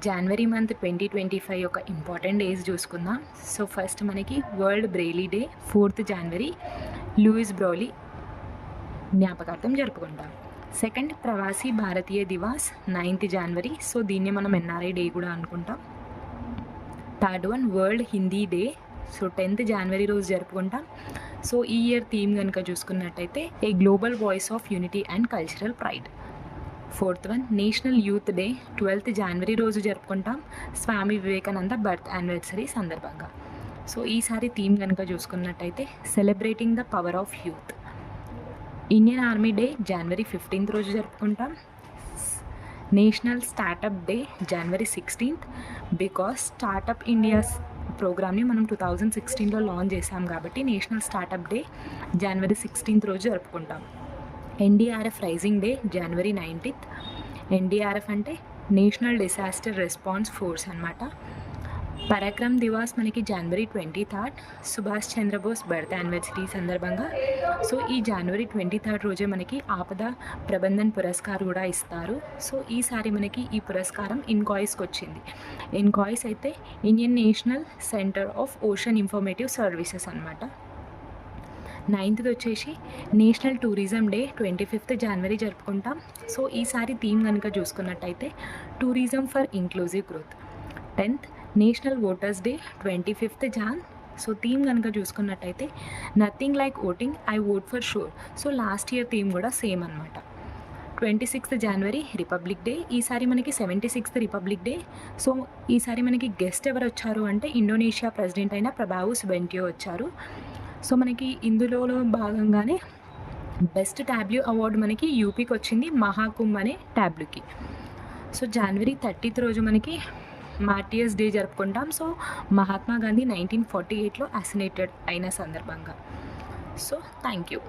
జనవరి month 2025 యొక్క important days చూసుకుందాం. So first మనకి వరల్డ్ బ్రెయిలీ డే 4th జనవరి లూయిస్ బ్రౌలీ జ్ఞాపకార్థం జరుపుకుంటాం. సెకండ్ ప్రవాసీ భారతీయ దివాస్ 9th జనవరి. సో దీన్ని మనం ఎన్ఆర్ఐ డే కూడా అనుకుంటాం. Third one world Hindi day. So 10th జనవరి రోజు జరుపుకుంటాం. సో ఈ ఇయర్ థీమ్ కనుక చూసుకున్నట్టయితే a global voice of unity and cultural pride. Fourth one national youth day 12th జనవరి రోజు జరుపుకుంటాం స్వామి వివేకానంద బర్త్ యానివర్సరీ సందర్భంగా. సో ఈసారి థీమ్ కనుక చూసుకున్నట్టయితే celebrating the power of youth. Indian army day January 15th రోజు జరుపుకుంటాం. National startup day January 16th because startup India's ప్రోగ్రామ్ని మనం 2016లో లాంచ్ చేసాం కాబట్టి నేషనల్ స్టార్టప్ డే జనవరి 16th రోజు జరుపుకుంటాం. ఎన్డీఆర్ఎఫ్ రైజింగ్ డే జనవరి 19th. ఎన్డీఆర్ఎఫ్ అంటే నేషనల్ డిసాస్టర్ రెస్పాన్స్ ఫోర్స్ అనమాట. పరాక్రమ్ దివాస్ మనకి జనవరి 23rd Subhash Chandrabose birth anniversary సందర్భంగా. సో ఈ జనవరి 23rd రోజే మనకి ఆపద ప్రబంధన్ పురస్కార్ కూడా ఇస్తారు. సో ఈసారి మనకి ఈ పురస్కారం ఇన్కాయిస్కి వచ్చింది. ఇన్కాయిస్ అయితే Indian national centre of ocean informative services అనమాట. 9th వచ్చేసి నేషనల్ టూరిజం డే 25th జనవరి జరుపుకుంటాం. సో ఈసారి థీమ్ కనుక చూసుకున్నట్టయితే tourism for inclusive growth. 10th national voters day 25th Jan. So theme కనుక చూసుకున్నట్టయితే nothing like voting, I vote for sure. So last year theme కూడా same అనమాట. 26th జనవరి republic day. ఈసారి మనకి 76th రిపబ్లిక్ డే. సో ఈసారి మనకి guest ఎవరు వచ్చారు అంటే ఇండోనేషియా ప్రెసిడెంట్ అయిన ప్రభావు సుబెంటియో వచ్చారు. సో మనకి ఇందులో భాగంగానే బెస్ట్ ట్యాబ్లూ అవార్డు మనకి యూపీకి వచ్చింది మహాకుంభ్ అనే ట్యాబ్లూకి. సో జనవరి 30th రోజు మనకి మార్టియర్స్ డే జరుపుకుంటాం. సో మహాత్మా గాంధీ 1948లో అసినేటెడ్ అయిన సందర్భంగా. So thank you.